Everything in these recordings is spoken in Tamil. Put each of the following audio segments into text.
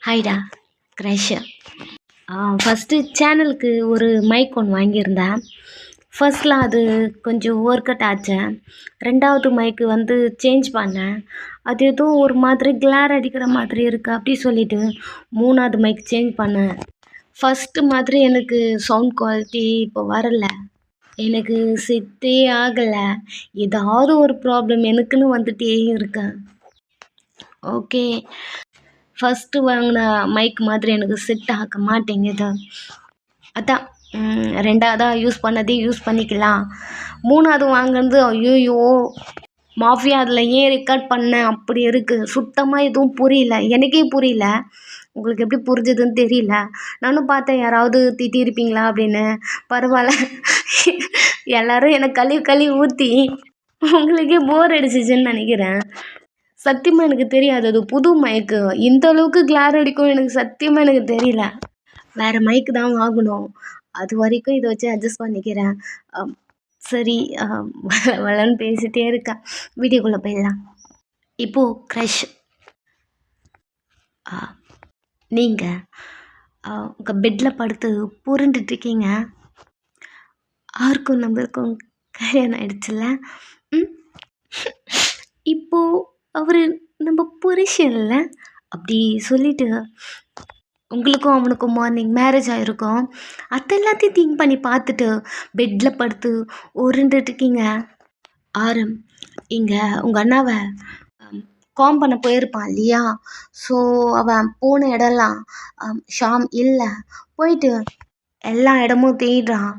ஹாய்டா க்ரஷ். ஃபஸ்ட்டு சேனலுக்கு ஒரு மைக் ஒன்று வாங்கியிருந்தேன். ஃபர்ஸ்ட்லாம் அது கொஞ்சம் ஒர்க் அவுட் ஆச்சு. ரெண்டாவது மைக்கு வந்து சேஞ்ச் பண்ணேன். அது ஏதோ ஒரு மாதிரி கிளார் அடிக்கிற மாதிரி இருக்குது அப்படி சொல்லிவிட்டு மூணாவது மைக் சேஞ்ச் பண்ணேன். ஃபஸ்ட்டு மாதிரி எனக்கு சவுண்ட் குவாலிட்டி இப்போ வரல. எனக்கு செட்டே ஆகலை. ஏதாவது ஒரு ப்ராப்ளம் எனக்குன்னு வந்துகிட்டே இருக்கு. ஓகே, ஃபஸ்ட்டு வாங்கின மைக் மாதிரி எனக்கு செட் ஆக மாட்டேங்குது. அதான் ரெண்டாவதாக யூஸ் பண்ணதே யூஸ் பண்ணிக்கலாம். மூணாவது வாங்கினது ஐயோ மாஃபியா அதில் ஏன் ரெக்கார்ட் பண்ணேன் அப்படி இருக்குது. சுத்தமாக எதுவும் புரியல, எனக்கே புரியல. உங்களுக்கு எப்படி புரிஞ்சதுன்னு தெரியல. நானும் பார்த்தேன் யாராவது திட்டியிருப்பீங்களா அப்படின்னு. பரவாயில்ல, எல்லோரும் எனக்கு கழுவி ஊற்றி உங்களுக்கே போர் அடிச்சிச்சுன்னு நினைக்கிறேன். சத்தியமாக எனக்கு தெரியாது, அது புது மைக்கு. இந்த அளவுக்கு கிளார் அடிக்கும் எனக்கு சத்தியமாக எனக்கு தெரியல. வேறு மைக்கு தான் வாங்கணும். அது வரைக்கும் இதை வச்சு அட்ஜஸ்ட் பண்ணிக்கிறேன். சரி, வளன்னு பேசிகிட்டே இருக்கேன். வீடியோக்குள்ளே போயிடலாம். இப்போது க்ரஷ், நீங்கள் உங்கள் பெட்டில் படுத்து புரண்டுட்ருக்கீங்க. யாருக்கும் நம்மளுக்கும் கல்யாணம் ஆயிடுச்சுல்ல. இப்போது அவர் நம்ம புருஷன்ல அப்படி சொல்லிட்டு உங்களுக்கும் அவனுக்கும் மார்னிங் மேரேஜ் ஆகிருக்கும். அது எல்லாத்தையும் திங்க் பண்ணி பார்த்துட்டு பெட்டில் படுத்து உருண்டுட்ருக்கீங்க. ஆரம் இங்கே உங்கள் அண்ணாவை காம் பண்ண போயிருப்பான் இல்லையா. ஸோ அவன் போன இடம்லாம் ஷாம் இல்லை. போயிட்டு எல்லா இடமும் தேடுறான்.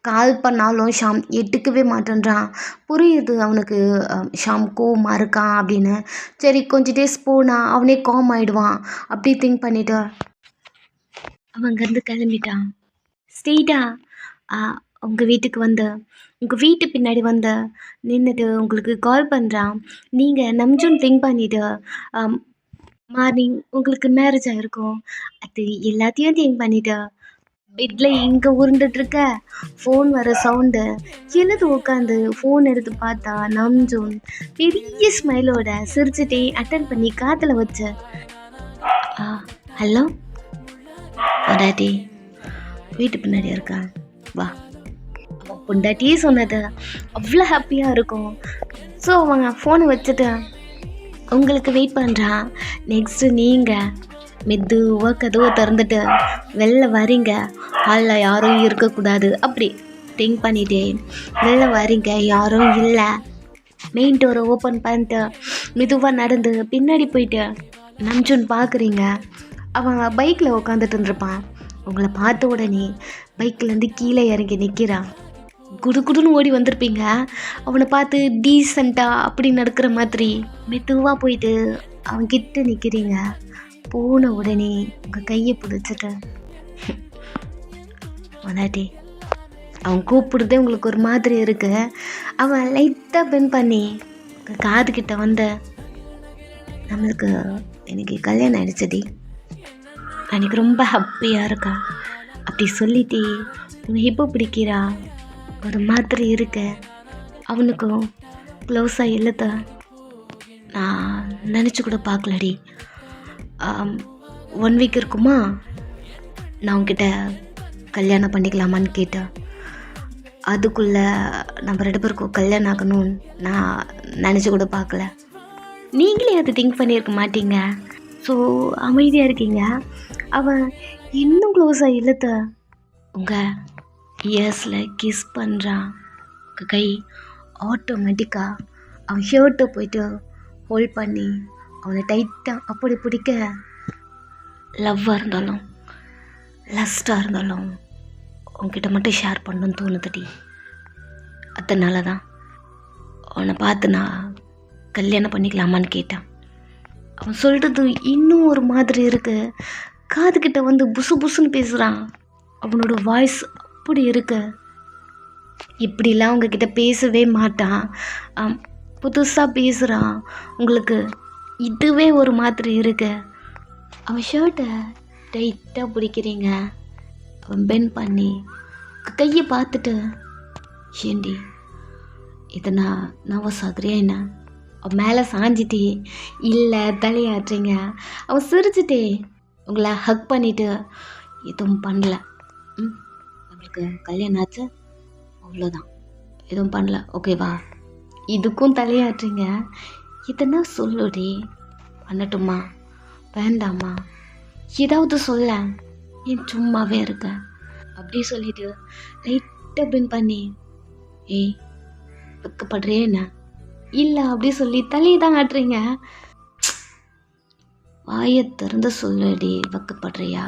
கால் பண்ணாலும் ஷாம் எடுக்கவே மாட்டேன்றான். புரியுது அவனுக்கு ஷாம் கோவமாக இருக்கான் அப்படின்னு. சரி, கொஞ்சம் டேஸ் போனால் அவனே காம் ஆகிடுவான் அப்படி திங்க் பண்ணிவிட்டு அவன் அங்கேருந்து கிளம்பிட்டான். ஸ்ட்ரெயிட்டாக உங்கள் வீட்டுக்கு வந்து உங்கள் வீட்டு பின்னாடி வந்து நின்றுட்டு உங்களுக்கு கால் பண்ணுறான். நீங்கள் நம்ஜுன்னு திங்க் பண்ணிவிட்டு மார்னிங் உங்களுக்கு மேரேஜ் ஆகிருக்கும். அது எல்லாத்தையும் திங்க் பண்ணிவிட்டு பெட்டில் இங்கே உருண்டுட்ருக்க. ஃபோன் வர சவுண்டு எழுது உட்காந்து ஃபோன் எடுத்து பார்த்தா நம்ஜூன் பெரிய ஸ்மைலோட சிரிச்சுட்டே அட்டன் பண்ணி காதில் வச்ச ஹலோ பொண்டாட்டி, வீட்டு பின்னாடி இருக்கா வா. அவன் பொண்டாட்டியே சொன்னது அவ்வளோ ஹாப்பியாக இருக்கும். ஸோ அவங்க ஃபோனை வச்சுட்டு உங்களுக்கு வெயிட் பண்ணுறான். நெக்ஸ்ட்டு நீங்கள் மெதுவாக கதவை திறந்துட்டு வெளில வரீங்க. ஹாலில் யாரும் இருக்கக்கூடாது அப்படி திங்க் பண்ணிட்டே வெளில வரீங்க. யாரும் இல்லை. மெயின் டோரை ஓப்பன் பண்ணிட்டு மெதுவாக நடந்து பின்னாடி போயிட்டு நம்ஜுன் பார்க்குறீங்க. அவன் பைக்கில் உட்காந்துட்டு இருந்திருப்பான். உங்களை பார்த்த உடனே பைக்கிலேருந்து கீழே இறங்கி நிற்கிறான். குடுன்னு ஓடி வந்திருப்பீங்க. அவனை பார்த்து டீசெண்டாக அப்படி நடக்கிற மாதிரி மெதுவாக போயிட்டு அவன்கிட்ட நிற்கிறீங்க. போன உடனே உங்கள் கையை பிடிச்சிட்டு மனாட்டி அவன் கூப்பிடுறதே உங்களுக்கு ஒரு மாதிரி இருக்கு. அவன் லைட்டாக பென் பண்ணி உங்கள் காதுகிட்ட வந்த நம்மளுக்கு எனக்கு கல்யாணம் ஆகிடுச்சடி, எனக்கு ரொம்ப ஹாப்பியாக இருக்கா அப்படி சொல்லிட்டு உன்னை இப்போ பிடிக்கிறா ஒரு மாதிரி இருக்க. அவனுக்கும் க்ளோஸாக இழுத்த நான் நினச்சி கூட பார்க்கலடி. 1 வீக் இருக்குமா நான் உன்கிட்ட கல்யாணம் பண்ணிக்கலாமான்னு கேட்டேன். அதுக்குள்ளே நம்ம 2 பேருக்கும் கல்யாணம் ஆகணும்னு நான் நினச்சி கூட பார்க்கல. நீங்களே அதை திங்க் பண்ணியிருக்க மாட்டீங்க. ஸோ அமைதியாக இருக்கீங்க. அவன் இன்னும் க்ளோஸாக இழுத்த உங்கள் இயர்ஸில் கிஸ் பண்ணுறான். கை ஆட்டோமேட்டிக்காக அவன் ஷர்ட்டை போயிட்டு ஹோல்ட் பண்ணி அவனை டைட்டாக அப்படி பிடிக்க. லவ்வாக இருந்தாலும் லஸ்ட்டாக இருந்தாலும் உன்கிட்ட மட்டும் ஷேர் பண்ணணும்னு தோணுதுடி. அதனால தான் அவனை பார்த்து நான் கல்யாணம் பண்ணிக்கலாமான்னு கேட்டான். அவன் சொல்கிறது இன்னும் ஒரு மாதிரி இருக்குது. காதுகிட்ட வந்து புசு புசுன்னு பேசுகிறான். அவனோட வாய்ஸ் அப்படி இருக்கு. இப்படிலாம் உங்ககிட்ட பேசவே மாட்டான். புதுசாக பேசுகிறான். உங்களுக்கு இதுவே ஒரு மாதிரி இருக்கு. அவன் ஷர்ட்டை டைட்டாக பிடிக்கிறீங்க. அவன் பென் பண்ணி கையை பார்த்துட்டு ஏண்டி இதை நான் நர்வஸ் ஆகுறியா என்ன அவன் மேலே சாஞ்சிட்டே இல்லை தலையாட்டுறீங்க. அவன் சிரிச்சிட்டே உங்களை ஹக் பண்ணிட்டு எதுவும் பண்ணல. நம்மளுக்கு கல்யாணம் ஆச்சு, அவ்வளோதான், எதுவும் பண்ணல, ஓகேவா? இதுக்கும் தலையாட்டுறீங்க. இதனா சொல்லுடி, பண்ணட்டுமா வேண்டாமா, ஏதாவது சொல்ல, ஏன் சும்மாவே இருக்க? அப்படி சொல்லிட்டு லைட்டாக பின் பண்ணி, ஏய் வெக்கப்படுறியே என்ன? இல்லை அப்படி சொல்லி தலையை தான் ஆட்டுறீங்க. வாயை திறந்து சொல்லுடி, வெக்கப்படுறியா?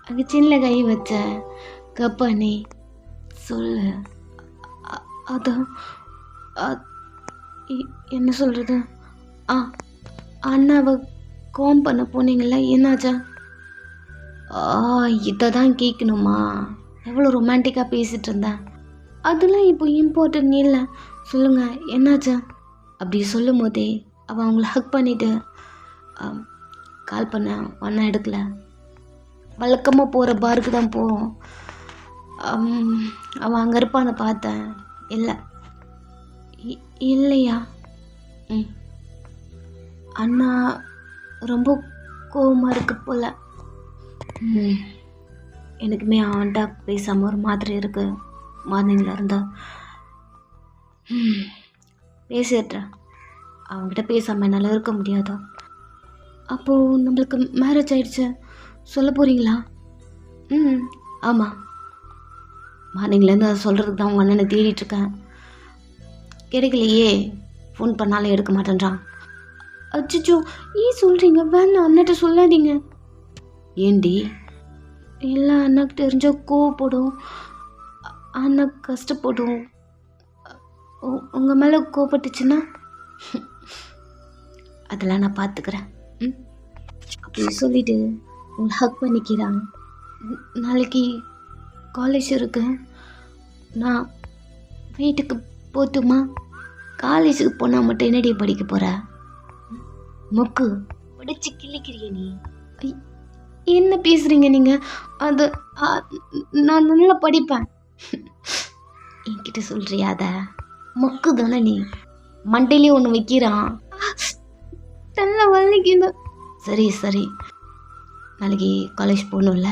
அங்கே சின்ன கை வச்ச கப்பானி சொல்லு. அதான் என்ன சொல்கிறது? அண்ணாவை கோம் பண்ண போனீங்கள, என்னாச்சா? இதை தான் கேட்கணுமா? எவ்வளோ ரொமான்டிக்காக பேசிகிட்டு இருந்தேன். அதெல்லாம் இப்போ இம்பார்ட்டன்ட் இல்லை, சொல்லுங்கள் என்னாச்சா? அப்படி சொல்லும் போதே அவள் அவங்கள ஹக் பண்ணிவிட்டு கால் பண்ண ஒன்றா எடுக்கல. வழக்கமாக போகிற பாருக்கு தான் போவோம். அவன் அங்கே இருப்பான்னு பார்த்தேன், இல்லை. இல்லையா? அண்ணா ரொம்ப கோவமாக இருக்கு போல. எனக்குமே அவன்கிட்ட பேசாமல் ஒரு மாதிரி இருக்கு. மார்னிங்கில் இருந்தா பேசிடுறேன். அவங்ககிட்ட பேசாமல் என்னால் இருக்க முடியாதா? அப்போது நம்மளுக்கு மேரேஜ் ஆயிடுச்சு சொல்ல போகிறீங்களா? ஆமாம், மார்னிங்லேருந்து அதை சொல்கிறதுக்கு தான் உங்கள் அண்ணனை தேடிட்டுருக்கேன். கிடைக்கலையே, ஃபோன் பண்ணாலும் எடுக்க மாட்டேன்றான். அச்சோ, ஏன் சொல்கிறீங்க? வேணா, அண்ணன்ட்ட சொல்லாதீங்க. ஏண்டி? இல்லை, அண்ணாக்கு தெரிஞ்சால் கோவப்படும், அண்ணா கஷ்டப்படும். உங்கள் மேலே கோவப்பட்டுச்சுன்னா அதெல்லாம் நான் பார்த்துக்கிறேன். அப்படி சொல்லிவிட்டு உங்களை ஹக் பண்ணிக்கிறான். நாளைக்கு காலேஜ் இருக்கு, நான் வீட்டுக்கு போட்டுமா? காலேஜுக்கு போனால் மட்டும் என்னடி படிக்க போகிற? மொக்கு படித்து கிள்ளிக்கிறிய நீ. என்ன பேசுகிறீங்க நீங்கள்? அது நான் நல்லா படிப்பேன். என்கிட்ட சொல்கிறியா? அதை மொக்கு தானே நீ. மண்டையிலே ஒன்று வைக்கிறான், நல்லா வலிக்குது. சரி சரி, நாளைக்கு காலேஜ் போகணும்ல?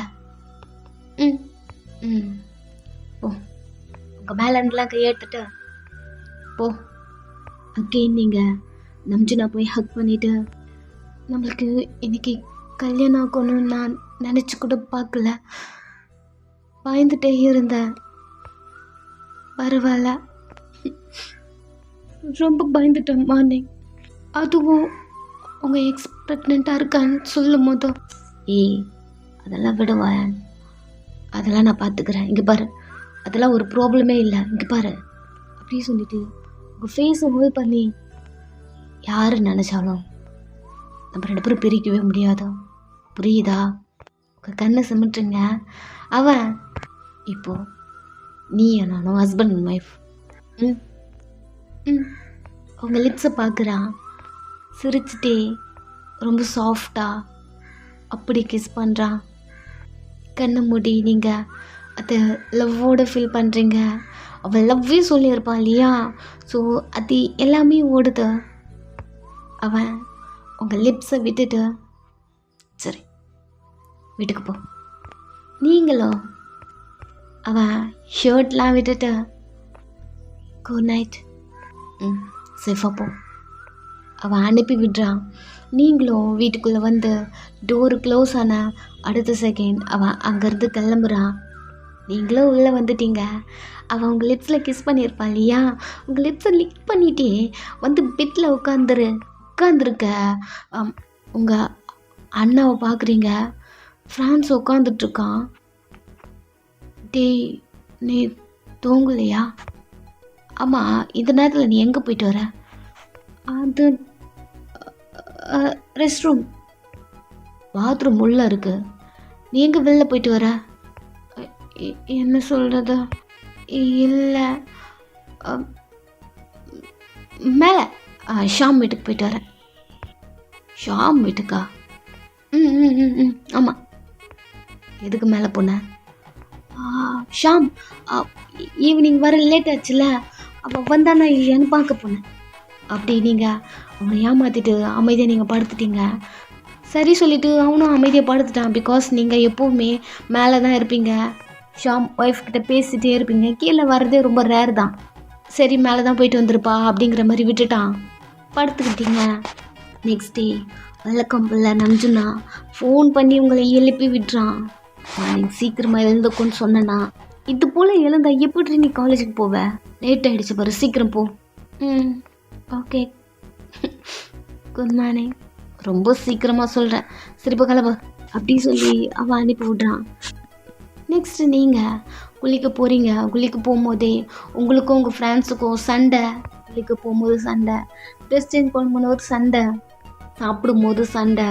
போ, உங்கள் மேலே இருந்தெல்லாம் கையெடுத்துட்டு போ. அகெயின் நீங்கள் நம்ஜுனா போய் ஹக் பண்ணிவிட்டு, நம்மளுக்கு இன்னைக்கு கல்யாணம் ஆகணும்னு நான் நினச்சி கூட பார்க்கல, பயந்துட்டே இருந்தேன். பரவாயில்ல, ரொம்ப பயந்துட்டேன் மார்னிங். அதுவும் உங்கள் எக்ஸ் ப்ரெக்னெண்ட்டாக இருக்கான்னு சொல்லும் போதும். அதெல்லாம் விடுவேன், அதெல்லாம் நான் பார்த்துக்கிறேன். இங்கே பாரு, அதெல்லாம் ஒரு ப்ராப்ளமே இல்லை, இங்கே பாரு. அப்படி சொல்லிட்டு உங்கள் ஃபேஸை ஹோல்ட் பண்ணி, யார் நினச்சாலும் நம்ம 2 பேரும் பிரிக்கவே முடியாதோ, புரியுதா? உங்கள் கண்ணை சிமிட்டுங்க. அவன் இப்போது நீ நானும் ஹஸ்பண்ட் அண்ட் ஒய்ஃப். அவங்க லிப்ஸை பார்க்குறான், சிரிச்சிட்டே ரொம்ப சாஃப்டாக அப்படி கிஸ் பண்ணுறான். கண்ணை மூடி நீங்கள் அதை லவ்வோடு ஃபீல் பண்ணுறீங்க. அவள் லவ்வே சொல்லியிருப்பான் இல்லையா? ஸோ அது எல்லாமே ஓடுது. அவன் உங்கள் லிப்ஸை விட்டுட்டு சரி வீட்டுக்கு போ. நீங்களும் அவன் ஷர்ட்லாம் விட்டுட்டு குட் நைட், சேஃபாக போ. அவன் அனுப்பி விடுறான். நீங்களும் வீட்டுக்குள்ளே வந்து டோரு க்ளோஸ் ஆன அடுத்த செகண்ட் அவன் அங்கேருந்து கிளம்புறான். நீங்களும் உள்ளே வந்துட்டீங்க. அவன் உங்கள் லிப்ஸில் கிஸ் பண்ணியிருப்பான் இல்லையா? உங்கள் லிப்ஸை லிக் பண்ணிட்டே வந்து பெட்டில் உட்காந்துருக்க உங்கள் அண்ணாவை பார்க்குறீங்க. ஃப்ரான்ஸ் உட்காந்துட்ருக்கான். டேய், நீ தூங்கலையா? ஆமாம், இந்த நேரத்தில் நீ எங்கே போயிட்டு வர? அது ரெஸ்ட் ரூம், பாத்ரூம் உள்ளே இருக்கு. நீ எங்கே வெளில போயிட்டு வர? என்ன சொல்கிறது? இல்லை, மேலே ஷாம் வீட்டுக்கு போயிட்டு வரேன். ஷாம் வீட்டுக்கா? ஆமாம். எதுக்கு மேலே போனேன்? ஷாம் ஈவினிங் வர லேட் ஆச்சுல, அவள் வந்தானா இல்லையான்னு பார்க்க போனேன். அப்படி நீங்கள் அவனை ஏமாற்றிட்டு அமைதியாக நீங்கள் படுத்துட்டீங்க. சரி சொல்லிவிட்டு அவனும் அமைதியாக படுத்துட்டான். பிகாஸ் நீங்கள் எப்போவுமே மேலே தான் இருப்பீங்க, ஷாம் ஒய்ஃப் கிட்ட பேசிகிட்டே இருப்பீங்க, கீழே வர்றதே ரொம்ப ரேர் தான். சரி மேலே தான் போயிட்டு வந்திருப்பா அப்படிங்கிற மாதிரி விட்டுட்டான், படுத்துக்கிட்டீங்க. நெக்ஸ்ட் டே வழக்கம் போல் நம்ஜுனா ஃபோன் பண்ணி உங்களை எழுப்பி விட்டுறான். நான் சீக்கிரமாக எழுந்துக்கோன்னு சொன்னேன்னா, இது போல் எழுந்தா எப்படி நீ காலேஜுக்கு போவ? லேட் ஆகிடுச்சு பாரு, சீக்கிரம் போ. Okay good morning. ரொம்ப சீக்கிரமாக சொல்கிறேன், சிரிப்பு கலப்பு அப்படின்னு சொல்லி அவன் அனுப்பி விட்றான். நெக்ஸ்ட்டு நீங்கள் குளிக்க போகிறீங்க. குளிக்க போகும்போதே உங்களுக்கும் உங்கள் ஃப்ரெண்ட்ஸுக்கும் சண்டை. குளிக்க போகும்போது சண்டை, ட்ரெஸ் சேஞ்ச் பண்ணும்போது சண்டை, சாப்பிடும்போது சண்டை.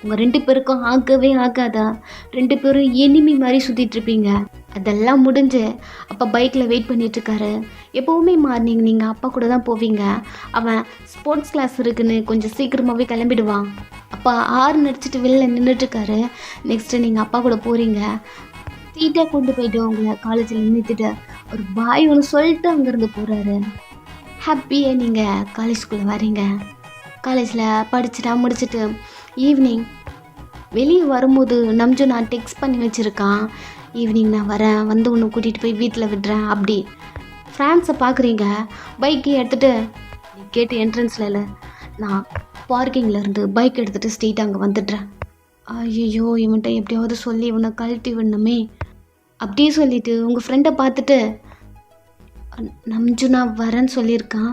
உங்கள் 2 பேருக்கும் ஆகவே ஆகாதா, 2 பேரும் எனிமி மாதிரி சுற்றிட்டுருப்பீங்க. அதெல்லாம் முடிஞ்சு அப்போ பைக்கில் வெயிட் பண்ணிகிட்ருக்காரு. எப்போவுமே மார்னிங் நீங்கள் அப்பா கூட தான் போவீங்க. அவன் ஸ்போர்ட்ஸ் கிளாஸ் இருக்குன்னு கொஞ்சம் சீக்கிரமாகவே கிளம்பிடுவான். அப்பா நடிச்சிட்டு வெளில நின்றுட்டுருக்காரு. நெக்ஸ்ட்டு நீங்கள் அப்பா கூட போகிறீங்க. சீட்டாக கொண்டு போயிட்டு உங்களை காலேஜில் நின்றுட்டு ஒரு பாய் ஒன்று சொல்லிட்டு அங்கேருந்து போகிறாரு. ஹாப்பியாக நீங்கள் காலேஜ்குள்ளே வரீங்க. காலேஜில் படிச்சுட்டா முடிச்சுட்டு ஈவினிங் வெளியே வரும்போது நம்ஜுனா டெக்ஸ்ட் பண்ணி வச்சுருக்கான். ஈவினிங் நான் வரேன், வந்து ஒன்று கூட்டிகிட்டு போய் வீட்டில் விடுறேன். அப்படி ஃப்ரான்ஸை பார்க்குறீங்க. பைக்கை எடுத்துகிட்டு நீ கேட்டு என்ட்ரன்ஸில் இல்லை, நான் பார்க்கிங்கில் இருந்து பைக் எடுத்துகிட்டு ஸ்ட்ரெயிட்டாக அங்கே வந்துடுறேன். ஐயோ இவன்கிட்ட எப்படியாவது சொல்லி இவனை கழட்டி விடணுமே. அப்படியே சொல்லிவிட்டு உங்கள் ஃப்ரெண்டை பார்த்துட்டு, நம்ஜுனா வரேன்னு சொல்லியிருக்கான்,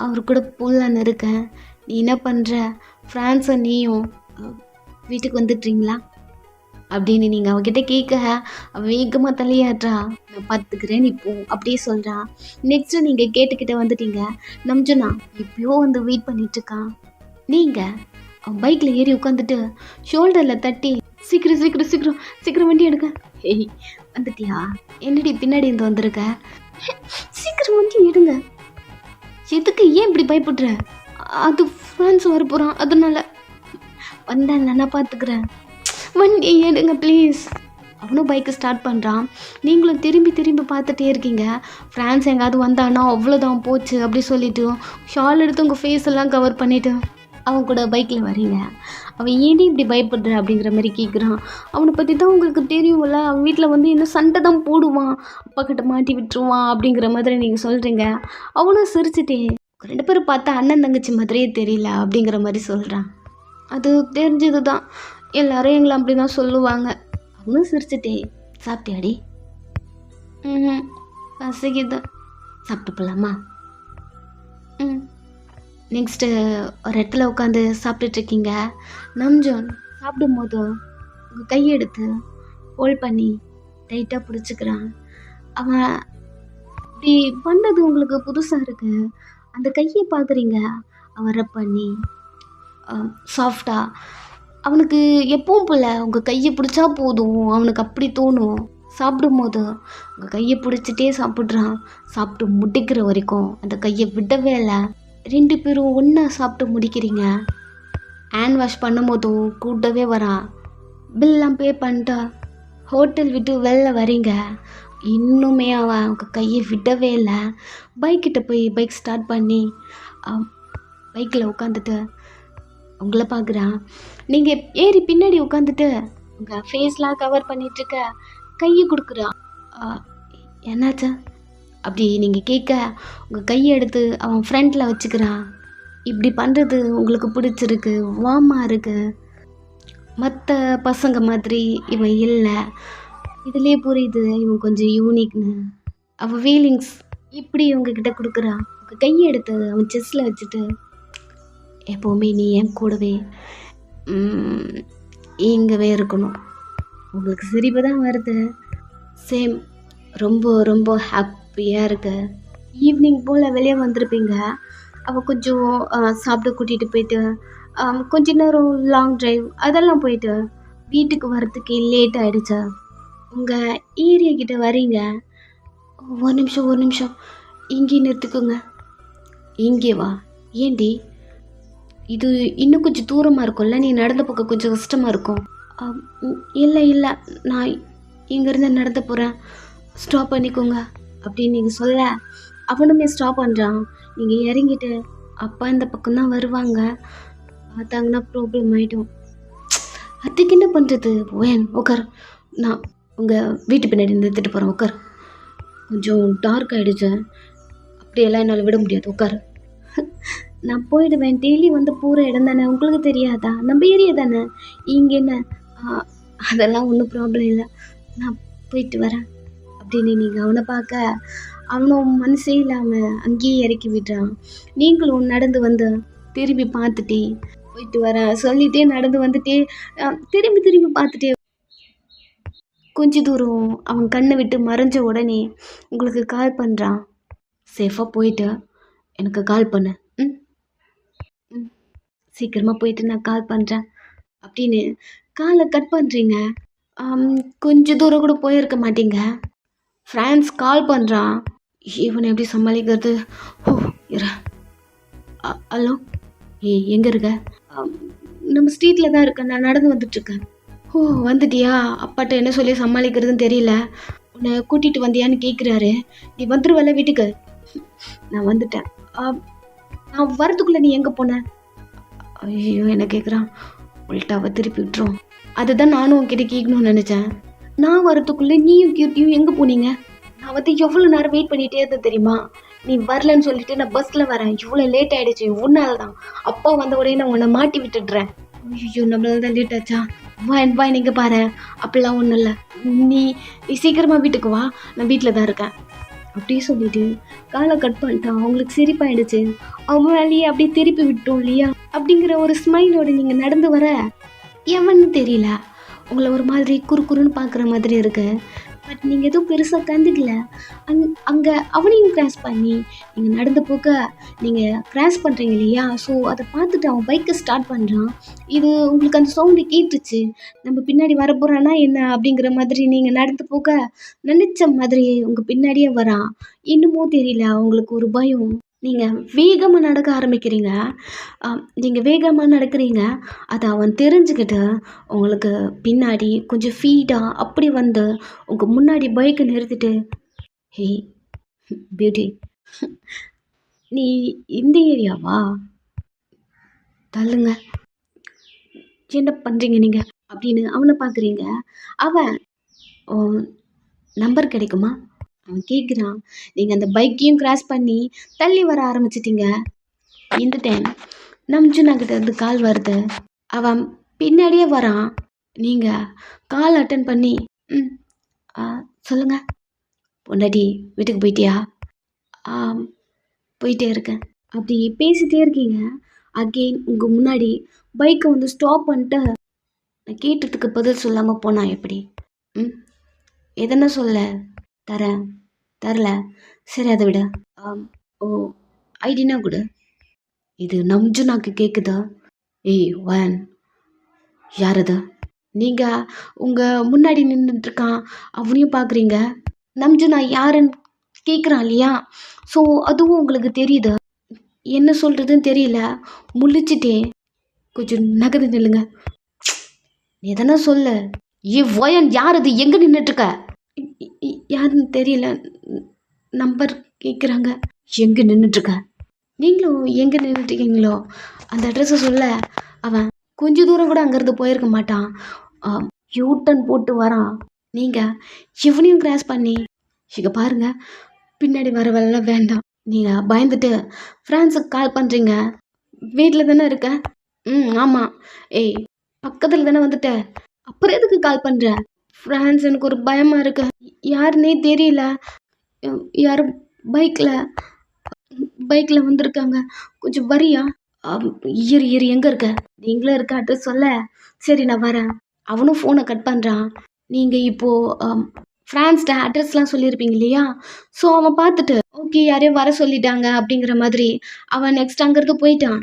அவர் கூட போகலான்னு இருக்கேன், நீ என்ன பண்ணுற, ஃப்ரான்ஸை நீயும் வீட்டுக்கு வந்துடுறீங்களா அப்படின்னு நீங்கள் அவகிட்ட கேட்க, அவன் வேகமாக தலையாடுறா. நான் பார்த்துக்கிறேன் நீ போ அப்படியே சொல்கிறா. நெக்ஸ்ட்டு நீங்கள் கேட்டுக்கிட்ட வந்துட்டீங்க. நம்ஜுனா எப்பயோ வந்து வெயிட் பண்ணிகிட்ருக்கான். நீங்கள் அவன் பைக்கில் ஏறி உட்காந்துட்டு ஷோல்டரில் தட்டி, சீக்கிரம் சீக்கிரம் சீக்கிரம் சீக்கிரம் வண்டி எடுக்க. ஏய் வந்துட்டியா, என்னடி பின்னாடி இருந்து வந்திருக்க, சீக்கிரம் வண்டி எடுங்க. எதுக்கு, ஏன் இப்படி பயப்படுற? அது ஃப்ரெண்ட்ஸ் வர போகிறான், அதனால வந்தேன், நான் பார்த்துக்கிறேன், வண்டி எடுங்க ப்ளீஸ். அவனும் பைக்கை ஸ்டார்ட் பண்ணுறான். நீங்களும் திரும்பி திரும்பி பார்த்துட்டே இருக்கீங்க. ஃப்ரான்ஸ் எங்காவது வந்தானா அவ்வளோதான் போச்சு அப்படி சொல்லிவிட்டு ஷால் எடுத்து உங்கள் ஃபேஸ் எல்லாம் கவர் பண்ணிவிட்டு அவன் கூட பைக்கில் வரீங்க. அவன் ஏன்டி இப்படி பயப்படுற அப்படிங்கிற மாதிரி கேட்குறான். அவனை பற்றி தான் உங்களுக்கு தெரியும்ல, அவன் வீட்டில் வந்து என்ன சண்டை தான் போடுவான், அப்பா கிட்ட மாட்டி விட்டுருவான் அப்படிங்கிற மாதிரி நீங்கள் சொல்கிறீங்க. அவனும் சிரிச்சுட்டே 2 பேரும் பார்த்தா அண்ணன் தங்கச்சி மாதிரியே தெரியல அப்படிங்கிற மாதிரி சொல்கிறான். அது தெரிஞ்சது தான், எல்லாரும் எங்களை அப்படி தான் சொல்லுவாங்க. அவனும் சிரிச்சுட்டே, சாப்பிட்டியாடி? பசிக்குது, சாப்பிட்டு போகலாமா? நெக்ஸ்ட்டு ஒரு இடத்துல உட்காந்து சாப்பிட்டுட்ருக்கீங்க. நம்ஜூன் சாப்பிடும்போது உங்கள் கையெடுத்து ஹோல்ட் பண்ணி டைட்டாக பிடிச்சிக்கிறான். அவன் இப்படி பண்ணது உங்களுக்கு புதுசாக இருக்குது. அந்த கையை பார்க்குறீங்க, அவன் ரப் பண்ணி சாஃப்டாக. அவனுக்கு எப்பவும் போல் உங்கள் கையை பிடிச்சா போதும், அவனுக்கு அப்படி தோணும். சாப்பிடும்போது உங்கள் கையை பிடிச்சிட்டே சாப்பிட்றான். சாப்பிட்டு முடிக்கிற வரைக்கும் அந்த கையை விடவே இல்லை. 2 பேரும் ஒன்றா சாப்பிட்டு முடிக்கிறீங்க. ஹேண்ட் வாஷ் பண்ணும்போதும் கூட்டவே வரான். பில்லாம் பே பண்ணிட்டா ஹோட்டல் விட்டு வெளில வரீங்க. இன்னுமே அவன் அவங்க கையை விடவே இல்லை. பைக்கிட்ட போய் பைக் ஸ்டார்ட் பண்ணி பைக்கில் உட்காந்துட்டு உங்களை பார்க்குறான். நீங்கள் ஏறி பின்னாடி உட்காந்துட்டு உங்கள் ஃபேஸ்லாம் கவர் பண்ணிகிட்ருக்க கையை கொடுக்குறான். என்னாச்சா அப்படி நீங்கள் கேட்க உங்கள் கையை எடுத்து அவன் ஃப்ரண்டில் வச்சுக்கிறான். இப்படி பண்ணுறது உங்களுக்கு பிடிச்சிருக்கு, வார்மாக இருக்குது. மற்ற பசங்க மாதிரி இவன் இல்லை, இதுலேயே புரியுது இவன் கொஞ்சம் யூனிக்னு. அவன் ஃபீலிங்ஸ் இப்படி உங்ககிட்ட கொடுக்குறான். உங்கள் கையை எடுத்து அவன் செஸ்ஸில் வச்சுட்டு, எப்போவுமே நீ என் கூடவே இங்கவே இருக்கணும். உங்களுக்கு சிரிப்பு தான் வருது. சேம், ரொம்ப ரொம்ப ஹாப்பியாக இருக்கு. ஈவினிங் போல் வெளியே வந்திருப்பீங்க. அவள் கொஞ்சம் சாப்பிட கூட்டிகிட்டு போயிட்டு கொஞ்ச நேரம் லாங் ட்ரைவ் அதெல்லாம் போயிட்டு வீட்டுக்கு வரத்துக்கு லேட் ஆகிடுச்சா. உங்கள் ஏரியா கிட்ட வரீங்க. ஒரு நிமிஷம் இங்கே நிறுத்துக்குங்க. இங்கே வா. ஏண்டி, இது இன்னும் கொஞ்சம் தூரமாக இருக்கும்ல, நீ நடந்த பக்கம் கொஞ்சம் கஷ்டமாக இருக்கும். இல்லை நான் இங்கேருந்து நடந்து போகிறேன், ஸ்டாப் பண்ணிக்கோங்க அப்படின்னு நீங்கள் சொல்ல அவனுமே ஸ்டாப் பண்ணுறான். நீங்கள் இறங்கிட்டு அப்பா இந்த பக்கம் தான் வருவாங்க, பார்த்தாங்கன்னா ப்ராப்ளம் ஆகிடும். அதுக்கு என்ன பண்ணுறது? ஓயன் உட்கார், நான் உங்கள் வீட்டு பின்னாடி நிறுத்திட்டு போகிறேன், உட்கார். கொஞ்சம் டார்க் ஆகிடுச்சு, அப்படியெல்லாம் என்னால் விட முடியாது, உட்கார். நான் போயிடுவேன், டெய்லி வந்து போகிற இடம் தானே, உங்களுக்கு தெரியாதா? நம்ம ஏரியா தானே, இங்கே என்ன? அதெல்லாம் ஒன்றும் ப்ராப்ளம் இல்லை, நான் போயிட்டு வரேன் அப்படின்னு நீங்கள் அவனை பார்க்க அவனும் மனசே இல்லாமல் அங்கேயே இறக்கி விடுறான். நீங்களும் நடந்து வந்து திரும்பி பார்த்துட்டே போயிட்டு வரேன் சொல்லிட்டே நடந்து வந்துட்டே திரும்பி திரும்பி பார்த்துட்டே கொஞ்ச தூரம் அவன் கண்ணை விட்டு மறைஞ்ச உடனே உங்களுக்கு கால் பண்ணுறான். சேஃபாக போயிட்டு எனக்கு கால் பண்ணு, ம் ம் சீக்கிரமாக போயிட்டு நான் கால் பண்ணுறேன் அப்படின்னு காலை கட் பண்ணுறீங்க. கொஞ்ச தூரம் கூட போயிருக்க மாட்டீங்க, ஃப்ரான்ஸ் கால் பண்ணுறான். இவனை எப்படி சமாளிக்கிறது? ஓ இரு. ஹலோ, எங்கே இருக்க? நம்ம ஸ்ட்ரீட்டில் தான் இருக்கேன், நான் நடந்து வந்துட்டுருக்கேன். ஓ வந்துட்டியா? அப்பாட்ட என்ன சொல்லி சமாளிக்கிறதுன்னு தெரியல. உன்னை கூட்டிகிட்டு வந்தியான்னு கேட்குறாரு. நீ வந்துடுவல வீட்டுக்கு? நான் வந்துட்டேன். நான் வரதுக்குள்ளே நீ எங்கே போன? ஐயோ என்ன கேட்குறான், உள்டாவை திருப்பி விட்டுரும். அதுதான் நானும் உன்கிட்ட கேட்கணும்னு நினச்சேன். நான் வரதுக்குள்ளே நீயும் கியூட்டியும் எங்கே போனீங்க? நான் வந்து எவ்வளோ நேரம் வெயிட் பண்ணிகிட்டே இருந்தேன் தெரியுமா? நீ வரலன்னு சொல்லிட்டு நான் பஸ்ஸில் வரேன், இவ்வளோ லேட் ஆகிடுச்சு, உன்னால தான். அப்பா வந்த உடனே நான் உன்னை மாட்டி விட்டுடுறேன். ஐயோ நம்மளால தான் லேட் ஆச்சா? வா நீங்கள் பாரு, அப்படிலாம் ஒன்றும் இல்லை, நீ சீக்கிரமாக வீட்டுக்கு வா, நான் வீட்டில் தான் இருக்கேன் அப்படியே சொல்லிட்டு காலை கட் பண்ணிட்டான். அவங்களுக்கு சிரிப்பாயிடுச்சு. அவங்க வேலையே அப்படியே திருப்பி விட்டோம் இல்லையா அப்படிங்கிற ஒரு ஸ்மைலோட நீங்கள் நடந்து வர எவன்னு தெரியல, உங்களை ஒரு மாதிரி குறுக்குறுன்னு பார்க்குற மாதிரி இருக்கு. பட் நீங்கள் எதுவும் பெருசாக கண்டுக்கல. அங்கே அவனையும் கிராஸ் பண்ணி நீங்கள் நடந்து போக நீங்கள் கிராஸ் பண்ணுறீங்க இல்லையா? ஸோ அதை பார்த்துட்டு அவன் பைக்கை ஸ்டார்ட் பண்ணுறான். இது உங்களுக்கு அந்த சவுண்டு கேட்டுச்சு, நம்ம பின்னாடி வர போகிறான்னா என்ன அப்படிங்கிற மாதிரி நீங்கள் நடந்து போக நினச்ச மாதிரி உங்கள் பின்னாடியே வரான். இன்னுமோ தெரியல உங்களுக்கு ஒரு பயம். நீங்கள் வேகமாக நடக்க ஆரம்பிக்கிறீங்க. நீங்கள் வேகமாக நடக்கிறீங்க, அதை அவன் தெரிஞ்சுக்கிட்டு உங்களுக்கு பின்னாடி கொஞ்சம் ஃபீடாக அப்படி வந்து உங்கள் முன்னாடி பைக்கை நிறுத்திட்டு, ஹே பியூட்டி, நீ இந்த ஏரியாவா? தள்ளுங்க, என்ன பண்ணுறீங்க நீங்கள் அப்படின்னு அவனை பார்க்குறீங்க. அவன் நம்பர் கிடைக்குமா அவன் கேட்குறான். நீங்கள் அந்த பைக்கையும் கிராஸ் பண்ணி தள்ளி வர ஆரம்பிச்சிட்டிங்க. இந்த டைம் நம்ஜுனா கிட்ட இருந்து கால் வருது. அவன் பின்னாடியே வரான். நீங்கள் கால் அட்டன் பண்ணி சொல்லுங்கள் பொண்டாட்டி, வீட்டுக்கு போயிட்டியா? போயிட்டே இருக்கேன் அப்படி பேசிகிட்டே இருக்கீங்க. அகெயின் உங்கள் முன்னாடி பைக்கை வந்து ஸ்டாப் பண்ணிட்டு நான் கேட்டதுக்கு பதில் சொல்லாமல் போனான். எப்படி? எதனா சொல்ல? தரல, சரி அதை விட. ஓ ஐடினா கூட இது நம்ஜுனாக்கு கேட்குதா? ஏய் வன், யார் அது? நீங்கள் உங்கள் முன்னாடி நின்றுட்டுருக்கான், அவனையும் பார்க்குறீங்க. நம்ஜுனா யாருன்னு கேட்குறான் இல்லையா? ஸோ அதுவும் உங்களுக்கு தெரியுது. என்ன சொல்கிறதுன்னு தெரியல, முழிச்சிட்டே கொஞ்சம் நகர்ந்து நில்லுங்க, எதனா சொல்ல. ஏ வயன், யார் அது? எங்கே நின்றுட்டுருக்க? யாருன்னு தெரியல, நம்பர் கேட்குறாங்க. எங்கே நின்றுட்டுருக்க? நீங்களும் எங்கே நின்றுட்டுருக்கீங்களோ அந்த அட்ரஸை சொல்ல அவன் கொஞ்சம் தூரம் கூட அங்கேருந்து போயிருக்க மாட்டான். யூட்டன் போட்டு வரான். நீங்கள் இவனையும் கிராஸ் பண்ணி இங்கே பாருங்கள், பின்னாடி வர வேலை வேண்டாம். நீங்கள் பயந்துட்டு ஃப்ரான்ஸுக்கு கால் பண்ணுறீங்க. வீட்டில் தானே இருக்க? ஆமாம். ஏய் பக்கத்தில் தானே வந்துட்ட, அப்புறம் எதுக்கு கால் பண்ணுற? ஃப்ரான்ஸ், எனக்கு ஒரு பயமாக இருக்கு, யாருன்னே தெரியல, யாரும் பைக்கில் வந்திருக்காங்க, கொஞ்சம் வரியா? இரு எங்கே இருக்க? நீங்களும் இருக்க அட்ரஸ் சொல்ல. சரி நான் வரேன். அவனும் ஃபோனை கட் பண்ணுறான். நீங்கள் இப்போது ஃப்ரான்ஸ்ட அட்ரஸ்லாம் சொல்லியிருப்பீங்க இல்லையா? ஸோ அவன் பார்த்துட்டு ஓகே யாரையும் வர சொல்லிட்டாங்க அப்படிங்கிற மாதிரி அவன் நெக்ஸ்ட் அங்கேருந்து போயிட்டான்.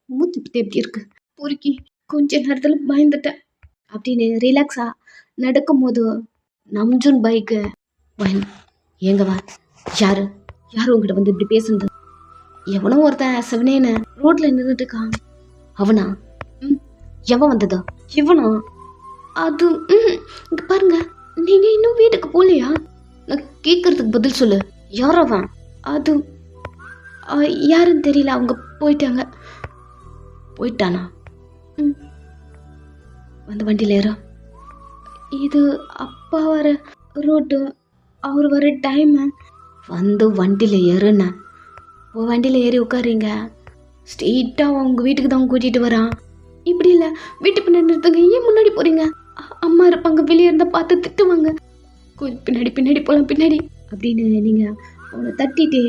மூத்தி எப்படி இருக்கு பொறுக்கி, கொஞ்ச நேரத்தில் பயந்துட்டேன் அப்படின்னு ரிலாக்ஸாக நடக்கும்போது நம்ஜுன் பைக்கு எங்க வா, யார் உங்ககிட்ட வந்து இப்படி பேசுனது? எவனோ ஒருத்தன் செவனேன்னு ரோட்டில் நின்றுட்டு இருக்கான். அவனா? எவன் வந்ததா? இவனா? அது இங்கே பாருங்க, நீங்கள் இன்னும் வீட்டுக்கு போகலையா? நான் கேட்கறதுக்கு பதில் சொல்லு, யார் அவன்? யாருன்னு தெரியல, அவங்க போயிட்டாங்க. போயிட்டானா? ம். வந்து வண்டியில் ஏறும். இது அப்பா வர ரோட்டு, அவர் வர டைமு. வந்து வண்டியில் ஏறுண்ண. வண்டியில் ஏறி உட்காருங்க. ஸ்ட்ரெயிட்டாக உங்கள் வீட்டுக்கு தான் கூட்டிகிட்டு வரான். இப்படி இல்லை, வீட்டு பின்னாடி நிறுத்துங்க, ஏன் முன்னாடி போகிறீங்க? அம்மா இருப்பாங்க, வெளியே இருந்தால் பார்த்து திட்டுவாங்க. கொஞ்சம் பின்னாடி பின்னாடி போகலாம், பின்னாடி அப்படின்னு நீங்கள் அவனை தட்டிட்டு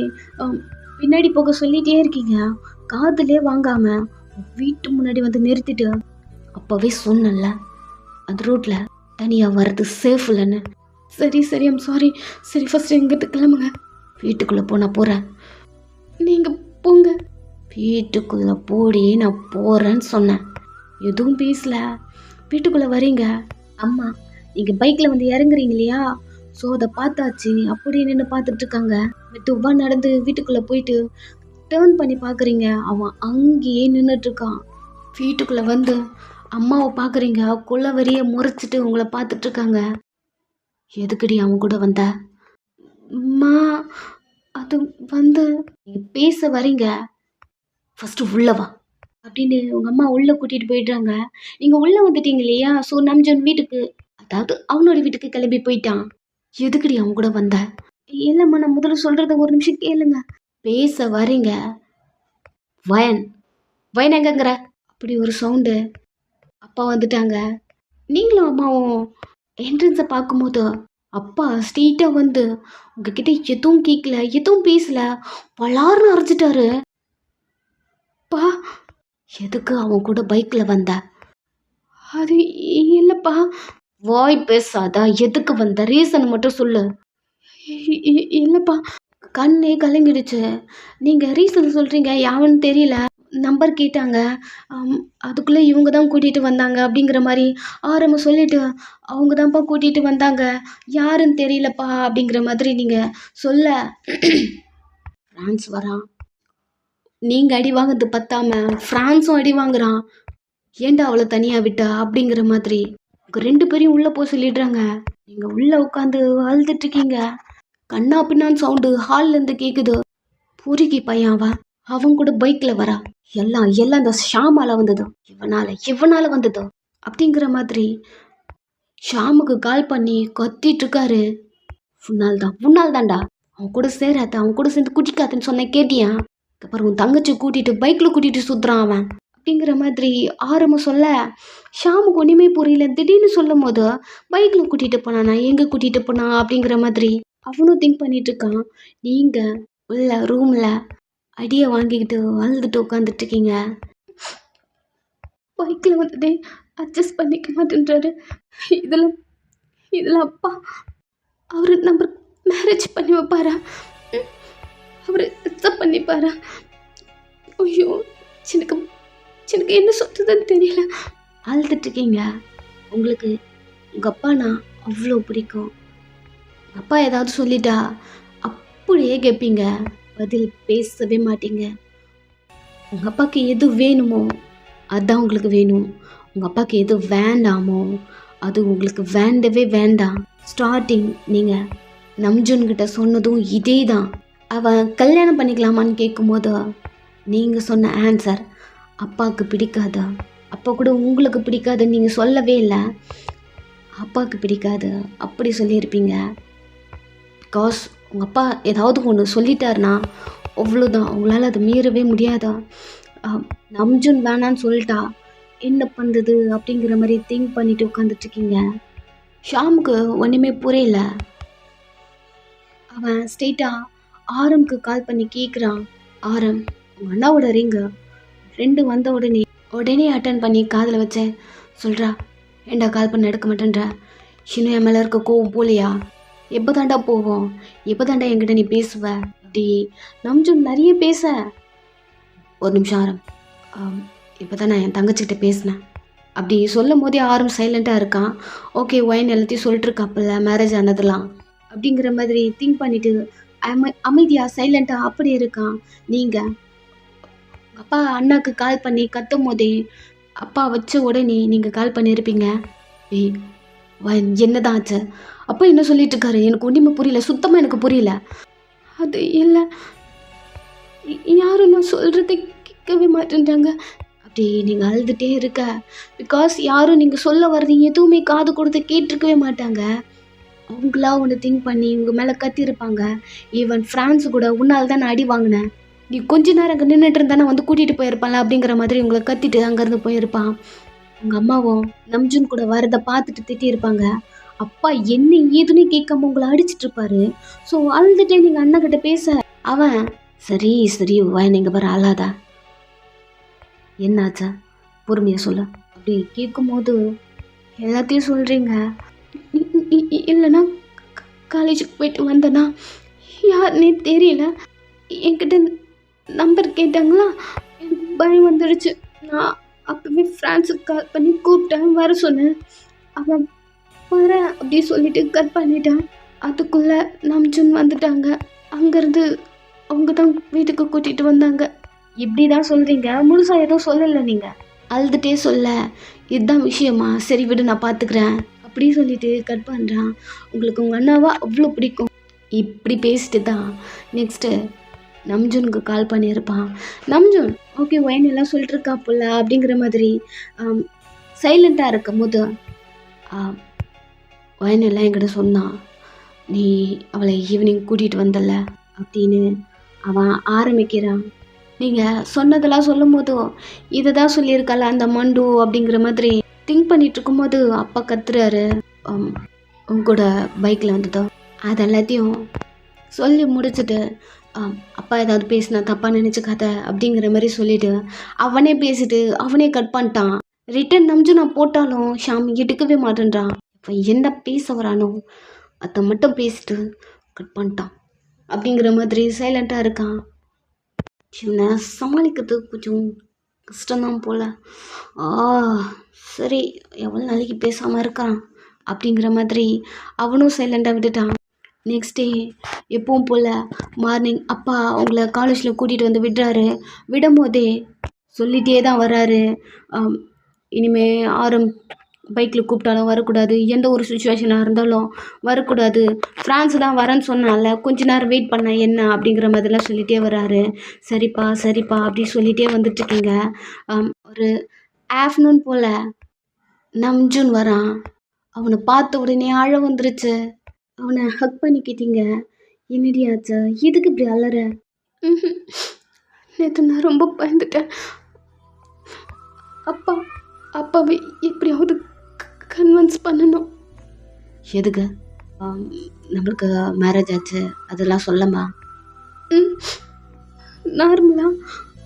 பின்னாடி போக சொல்லிகிட்டே இருக்கீங்க. காதுலே வாங்காமல் வீட்டு முன்னாடி வந்து நிறுத்திட்டு, அப்போவே சொன்னல அந்த ரோட்டில் தனியாக வர்றது சேஃப் இல்லைன்னு. சரி ஐம் சாரி. சரி ஃபஸ்ட்டு எங்கிட்ட கிளம்புங்க. வீட்டுக்குள்ளே போகிறேன். நீங்கள் போங்க. வீட்டுக்குள்ளே போடி, நான் போகிறேன்னு சொன்னேன். எதுவும் பேசல. வீட்டுக்குள்ளே வரீங்க. அம்மா நீங்கள் பைக்கில் வந்து இறங்குறீங்க இல்லையா, ஸோ அதை பார்த்தாச்சு. அப்படி நின்று பார்த்துட்டு இருக்காங்க. மெதுவாக நடந்து வீட்டுக்குள்ளே போயிட்டு டேர்ன் பண்ணி பார்க்குறீங்க, அவன் அங்கேயே நின்றுட்டுருக்கான். வீட்டுக்குள்ளே வந்து அம்மாவை பார்க்குறீங்க, கொள்ளவரியை முறைச்சிட்டு உங்களை பார்த்துட்ருக்காங்க. எதுக்குடி அவன் கூட வந்த? அம்மா அது வந்து நீங்கள் பேச வரீங்க, ஃபஸ்ட்டு உள்ளவா அப்படின்னு உங்கள் அம்மா உள்ளே கூட்டிகிட்டு போயிடுறாங்க. நீங்கள் உள்ளே வந்துட்டீங்க இல்லையா, ஸோ நம்ஜன் வீட்டுக்கு, அதாவது அவனோட வீட்டுக்கு கிளம்பி போயிட்டான். எதுக்குடி அவன் கூட வந்த? இல்லைம்மா, நான் முதல்ல சொல்கிறத ஒரு நிமிஷம் கேளுங்க. பேச வரீங்க, வயன் வயன் எங்கங்கிற அப்படி ஒரு சவுண்டு. அப்பா வந்துட்டாங்க. நீங்களும் அம்மாவும் என்ட்ரன்ஸை பார்க்கும்போது அப்பா ஸ்ட்ரெயிட்டாக வந்து உங்ககிட்ட எதுவும் கேட்கல, எதுவும் பேசல, பலார்னு அரைச்சிட்டாரு. பா எதுக்கு அவன் கூட பைக்கில் வந்த? அது இல்லைப்பா. வாய் பேசாதா, எதுக்கு வந்த, ரீசன் மட்டும் சொல்லு. இல்லைப்பா, கண்ணே கலங்கிடுச்சு. நீங்கள் ரீசன் சொல்கிறீங்க, யாருன்னு தெரியல, நம்பர் கேட்டாங்க, அதுக்குள்ளே இவங்க தான் கூட்டிகிட்டு வந்தாங்க அப்படிங்கிற மாதிரி ஆரம்ப சொல்லிவிட்டு, அவங்க தான்ப்பா கூட்டிகிட்டு வந்தாங்க, யாருன்னு தெரியலப்பா அப்படிங்கிற மாதிரி நீங்கள் சொல்ல ஃப்ரான்ஸ் வரான். நீங்கள் அடி வாங்கிறது பத்தாம ஃப்ரான்ஸும் அடி வாங்குறான். ஏன்டா அவளை தனியாக விட்டா அப்படிங்கிற மாதிரி உங்கள் 2 பேரையும் உள்ளே போக சொல்லிடுறாங்க. நீங்கள் உள்ளே உட்காந்து அழுதுட்ருக்கீங்க. கண்ணா பின்னான்னு சவுண்டு ஹால்லேருந்து கேட்குது. பொறுக்கி பையன் அவன் கூட பைக்கில் வரா. எல்லாம் இந்த ஷாமால் வந்ததோ, இவனால வந்ததோ அப்படிங்கிற மாதிரி ஷாமுக்கு கால் பண்ணி கத்திட்டு இருக்காரு. உன்னால் தான்டா அவன் கூட சேராத, அவன் கூட சேர்ந்து குடிக்காதுன்னு சொன்னேன், கேட்டியா? அப்புறம் உன் தங்கச்சி கூட்டிகிட்டு பைக்கில் கூட்டிகிட்டு சுற்றுறான் அவன் அப்படிங்கிற மாதிரி ஆரம்பம் சொல்ல, ஷாமுக்கு ஒன்றுமே புரியல. திடீர்னு சொல்லும் போது பைக்கில் கூட்டிகிட்டு போனானா, எங்கே கூட்டிகிட்டு போனா அப்படிங்கிற மாதிரி அவனும் திங்க் பண்ணிட்டு இருக்கான். நீங்கள் உள்ள ரூமில் அடியை வாங்கிக்கிட்டு அழுதுட்டு உட்காந்துட்டு இருக்கீங்க. பைக்கில் வந்துட்டே அட்ஜஸ்ட் பண்ணிக்க மாட்டேன்றாரு. இதில் அப்பா அவர் நம்ம மேரேஜ் பண்ணி வைப்பாரா, அவர் அக்செப்ட் பண்ணிப்பாரா? ஐயோ, எனக்கு என்ன சொல்றதுன்னு தெரியல. அழுதுட்ருக்கீங்க. உங்களுக்கு உங்கள் அப்பானா அவ்வளோ பிடிக்கும். உங்கள் அப்பா ஏதாவது சொல்லிட்டா அப்படியே கேட்பீங்க, பதில் பேசவே மாட்டீங்க. உங்கள் அப்பாவுக்கு எது வேணுமோ அதுதான் உங்களுக்கு வேணும். உங்கள் அப்பாவுக்கு எது வேண்டாமோ அது உங்களுக்கு வேண்டவே வேண்டாம். ஸ்டார்டிங் நீங்கள் நம்ஜுன்கிட்ட சொன்னதும் இதே தான். அவன் கல்யாணம் பண்ணிக்கலாமான்னு கேட்கும்போது நீங்கள் சொன்ன ஆன்சர் அப்பாவுக்கு பிடிக்காதா, அப்பா கூட உங்களுக்கு பிடிக்காதுன்னு நீங்கள் சொல்லவே இல்லை, அப்பாவுக்கு பிடிக்காது அப்படி சொல்லியிருப்பீங்க. பிகாஸ் உங்கள் அப்பா ஏதாவது ஒன்று சொல்லிட்டாருன்னா அவ்வளோதான், உங்களால் அதை மீறவே முடியாதா. நம்ஜுன் வேணான்னு சொல்லிட்டா என்ன பண்ணுறது அப்படிங்கிற மாதிரி திங்க் பண்ணிட்டு உட்காந்துட்ருக்கீங்க. ஷாமுக்கு ஒன்றுமே புரியல. அவன் ஸ்ட்ரெயிட்டாக ஆரம்க்கு கால் பண்ணி கேட்குறான். ஆரம், உங்கள் அண்ணாவோட ரிங்கு 2 வந்த உடனே அட்டன் பண்ணி காதில் வச்சேன். சொல்கிறா, ஏண்டா கால் பண்ண எடுக்க மாட்டேன்ற, இன்னும் என் மேலே இருக்க கோவம் போலையா? எப்போ தாண்டா போவோம், எப்போ தாண்டா என்கிட்ட நீ பேசுவ அப்படி நம்ஜுன் நிறைய பேச. ஒரு நிமிஷம் ஆரம், இப்போ தான் நான் என் தங்கச்சிக்கிட்ட பேசினேன் அப்படி சொல்லும் போதே ஆரம் சைலண்ட்டாக இருக்கான். ஓகே ஒயின் எல்லாத்தையும் சொல்லிட்டுருக்காப்பில்ல மேரேஜ் ஆனதெல்லாம் அப்படிங்கிற மாதிரி திங்க் பண்ணிவிட்டு அமைதியாக சைலண்ட்டாக அப்படி இருக்கான். நீங்கள் அப்பா அண்ணாக்கு கால் பண்ணி கத்தும் போதே அப்பா வச்ச உடனே நீங்கள் கால் பண்ணியிருப்பீங்க. என்னதான் ஆச்சு, அப்பா என்ன சொல்லிட்டு இருக்காரு, எனக்கு ஒன்றுமே புரியல, சுத்தமாக எனக்கு புரியல. அது இல்லை, யாரும் நான் சொல்கிறத கேட்கவே மாட்டேன்றாங்க. அப்படி நீங்கள் அழுதுகிட்டே இருக்க, பிகாஸ் யாரும் நீங்கள் சொல்ல வர்றது எதுவுமே காது கொடுத்து கேட்டிருக்கவே மாட்டாங்க. அவங்களா ஒன்று திங்க் பண்ணி உங்கள் மேலே கத்திருப்பாங்க. ஈவன் ஃப்ரான்ஸு கூட உன்னால் தான் நான் அடி வாங்கினேன், நீ கொஞ்ச நேரம் அங்கே நின்றுட்டு இருந்தா நான் வந்து கூட்டிகிட்டு போயிருப்பான்ல அப்படிங்கிற மாதிரி உங்களை கத்திட்டு அங்கேருந்து போயிருப்பான். உங்கள் அம்மாவும் நம்ஜுன் கூட வரதை பார்த்துட்டு திட்டியிருப்பாங்க. அப்பா என்ன ஏதுன்னு கேட்காம உங்களை அடிச்சிட்டு இருப்பாரு. ஸோ அழுதுகிட்டே நீங்கள் அண்ணக்கிட்ட பேச அவன் சரி சரி நீங்கள் பாரு அழாதா, என்னாச்சா பொறுமையாக சொல்ல அப்படி கேட்கும்போது எல்லாத்தையும் சொல்கிறீங்க. இல்லைன்னா காலேஜுக்கு போயிட்டு வந்தேன்னா யாருன்னே தெரியல, என்கிட்ட நம்பர் கேட்டாங்களா, எனக்கு பயம் வந்துடுச்சு. நான் அப்போவே ஃப்ரான்ஸுக்கு கால் பண்ணி கூப்பிட்டேன், வர சொன்னேன். அவன் வரேன் அப்படி சொல்லிட்டு கட் பண்ணிட்டான். அதுக்குள்ளே நம்ஜுன் வந்துட்டாங்க. அங்கேருந்து அவங்க தான் வீட்டுக்கு கூட்டிகிட்டு வந்தாங்க. இப்படி தான் சொல்கிறீங்க, முழுசாக எதுவும் சொல்லலை நீங்கள்? அழுதுகிட்டே சொல்ல இதுதான் விஷயமா, சரி விடு நான் பார்த்துக்கிறேன் அப்படி சொல்லிட்டு கட் பண்ணுறான். உங்களுக்கு உங்கள் அண்ணாவா அவ்வளோ பிடிக்கும். இப்படி பேசிட்டு தான் நெக்ஸ்ட்டு நம்ஜுனுக்கு கால் பண்ணியிருப்பான். நம்ஜுன் ஓகே ஒயின் எல்லாம் சொல்லிட்டு இருக்கா போல அப்படிங்கிற மாதிரி சைலண்ட்டாக இருக்கும் போது ஒயின் எல்லாம் என்கிட்ட சொன்னான், நீ அவளை ஈவினிங் கூட்டிகிட்டு வந்தல அப்படின்னு அவன் ஆரம்பிக்கிறான். நீங்கள் சொன்னதெல்லாம் சொல்லும் போதும் இதை தான் சொல்லியிருக்கல அந்த மண்டு அப்படிங்கிற மாதிரி திங்க் பண்ணிட்டு இருக்கும்போது அப்பா கத்துறாரு. உங்கூட பைக்கில் வந்ததோ அது எல்லாத்தையும் சொல்லி முடிச்சுட்டு அப்பா ஏதாவது பேசினா தப்பாக நினச்சிக்காத அப்படிங்கிற மாதிரி சொல்லிவிட்டு அவனே பேசிட்டு அவனே கட் பண்ணிட்டான். ரிட்டன் நம்ஜு நான் போட்டாலும் ஷாம் எடுக்கவே மாட்டேன்றான். இப்போ என்ன பேச வரானோ அதை மட்டும் பேசிட்டு கட் பண்ணிட்டான் அப்படிங்கிற மாதிரி சைலண்ட்டாக இருக்கான். இவனை சமாளிக்கிறது கொஞ்சம் கஷ்டம்தான் போல். சரி எவ்வளோ நாளைக்கு பேசாமல் இருக்கான் அப்படிங்கிற மாதிரி அவனும் சைலண்டாக விட்டுட்டான். நெக்ஸ்ட் டே எப்பவும் போல் மார்னிங் அப்பா அவங்கள காலேஜில் கூட்டிகிட்டு வந்து விடுறாரு. விடும் போதே சொல்லிகிட்டே தான் வர்றாரு, இனிமே பைக்கில் கூப்பிட்டாலும் வரக்கூடாது, எந்த ஒரு சுச்சுவேஷனாக இருந்தாலும் வரக்கூடாது, ஃப்ரான்ஸ் தான் வரேன்னு சொன்னால கொஞ்ச நேரம் வெயிட் பண்ண என்ன அப்படிங்கிற மாதிரிலாம் சொல்லிகிட்டே வர்றாரு. சரிப்பா சரிப்பா அப்படி சொல்லிகிட்டே வந்துட்டுருக்கீங்க. ஒரு ஆஃப்டர்நூன் போல் நம்ஜுன் வரான். அவனை பார்த்த உடனே அழ வந்துருச்சு. அவனை ஹக் பண்ணிக்கிட்டீங்க. என்னடி ஆச்சு, எதுக்கு இப்படி அலற? நேற்று நான் ரொம்ப பயந்துட்டேன். அப்பாவை எப்படியாவது கன்வின்ஸ் பண்ணணும். எதுக்கு? நம்மளுக்கு மேரேஜ் ஆச்சு அதெல்லாம் சொல்லமா? நார்மலாக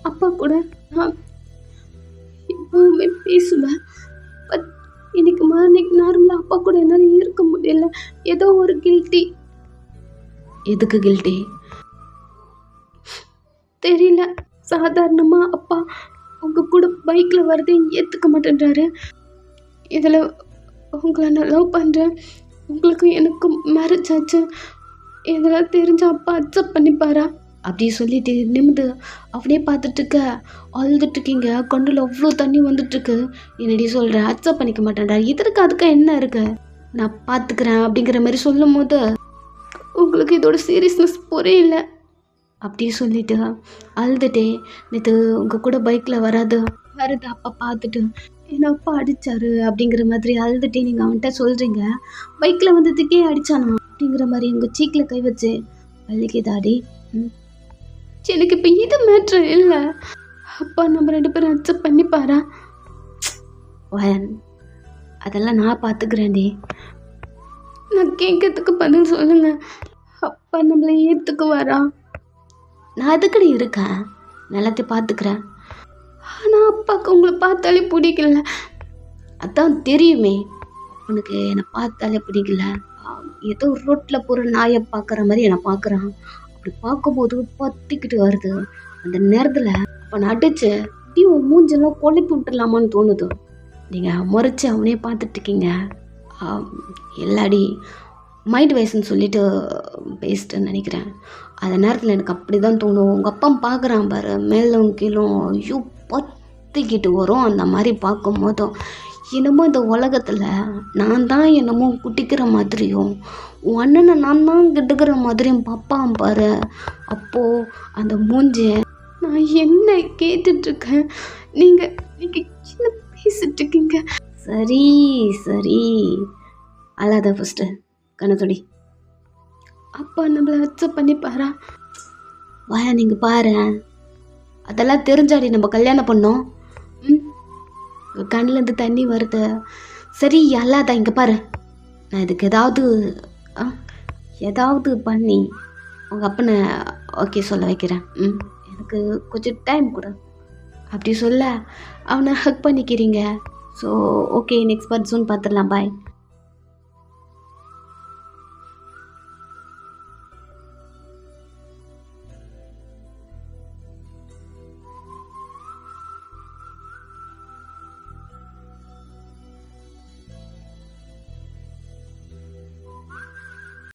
அப்பா கூட நான் எப்பவுமே பேசுவேன். பட் இன்னைக்கு மார்னிங் நார்மலாக அப்பா கூட என்னால் இருக்க முடியல. ஏதோ ஒரு கில்ட்டி. எதுக்கு கில்ட்டி தெரியல. சாதாரணமாக அப்பா உங்கள் கூட பைக்கில் வரதையும் ஏற்றுக்க மாட்டேன்றாரு. இதில் உங்களை நான் லவ் பண்ணுறேன், உங்களுக்கும் எனக்கும் மேரேஜ் ஆச்சு, இதெல்லாம் தெரிஞ்ச அப்பா அக்செப்ட் பண்ணிப்பாரா அப்படி சொல்லிட்டு நிமிந்து அப்படியே பார்த்துட்ருக்க. அழுதுட்ருக்கீங்க, கண்ணில் அவ்வளோ தண்ணி வந்துட்டுருக்கு. என்னடி சொல்கிற, அக்செப்ட் பண்ணிக்க மாட்டேன்டா, இதற்கு அதுக்கு என்ன இருக்கு, நான் பார்த்துக்கிறேன் அப்படிங்கிற மாதிரி சொல்லும் போது உங்களுக்கு இதோட சீரியஸ்னஸ் புரியல அப்படி சொல்லிட்டு அழுதுட்டே நேற்று உங்கள் கூட பைக்கில் வருது அப்பா பார்த்துட்டு என்ன அப்பா அடித்தாரு அப்படிங்கிற மாதிரி அழுதுட்டே நீங்கள் அவன்கிட்ட சொல்கிறீங்க. பைக்கில் வந்ததுக்கே அடித்தானா அப்படிங்கிற மாதிரி உங்கள் சீக்கில் கை வச்சு வலிக்குதாடி? எனக்கு இப்போ இது மேட்ரு இல்லை. அப்பா நம்ம 2 பேரும் அக்செப்ட் பண்ணிப்பாரா? வயன் அதெல்லாம் நான் பார்த்துக்கிறேன்டி. நான் கேட்கறதுக்கு பதில் சொல்லுங்க. அப்பா நம்மளை ஏற்றுக்குவாரா? நான் அதுக்கடி இருக்கேன், எல்லாத்தையும் பார்த்துக்கிறேன். ஆனால் அப்பாவுக்கு உங்களை பார்த்தாலே பிடிக்கல. அதான் தெரியுமே, உனக்கு என்னை பார்த்தாலே பிடிக்கல. ஏதோ ரோட்டில் போகிற நாயை பார்க்குற மாதிரி என்னை பார்க்குறான். அப்படி பார்க்கும்போது பற்றிக்கிட்டு வருது. அந்த நேரத்தில் அப்போ நான் அடிச்சு அப்படியே மூஞ்செல்லாம் கொலைப்பு விட்டுடலாமான்னு தோணுது. நீங்கள் முறைச்சி அவனே பார்த்துட்ருக்கீங்க. எல்லாடி மைண்ட் வைஸ்ன்னு சொல்லிட்டு பேசிட்டேன்னு நினைக்கிறேன். அந்த நேரத்தில் எனக்கு அப்படி தான் தோணும். உங்கள் அப்பா பார்க்குறான் பாரு, மேலும் கீழும் ஐயோ பற்றிக்கிட்டு வரும். அந்த மாதிரி பார்க்கும் போதும் என்னமோ இந்த உலகத்தில் நான் தான் என்னமோ குட்டிக்கிற மாதிரியும் உன் அண்ணனை நான் தான் கெட்டுக்கிற மாதிரியும் பார்ப்பான் பாரு. அப்போது அந்த மூஞ்சி நான் என்ன கேட்டுட்ருக்கேன், நீங்கள் நீங்கள் என்ன பேசிட்டு இருக்கீங்க? சரி சரி, அழாத ஃபஸ்ட்டு, கண்ணத்தொடி. அப்பா நம்மளை அக்செப்ட் பண்ணிப்பாரா? வாயா நீங்கள் பாரு, அதெல்லாம் தெரிஞ்சாடி நம்ம கல்யாணம் பண்ணோம். கண்ணிலேருந்து தண்ணி வருது. சரி அல்லாத, இங்கே பாரு, நான் இதுக்கு ஏதாவது பண்ணி உங்கள் அப்பனை ஓகே சொல்ல வைக்கிறேன். எனக்கு கொஞ்சம் டைம் கொடு. அப்படி சொல்ல அவனை ஹக் பண்ணிக்கிறீங்க. ஸோ ஓகே, நெக்ஸ்ட் பர்சன் பார்த்துடலாம். பாய்.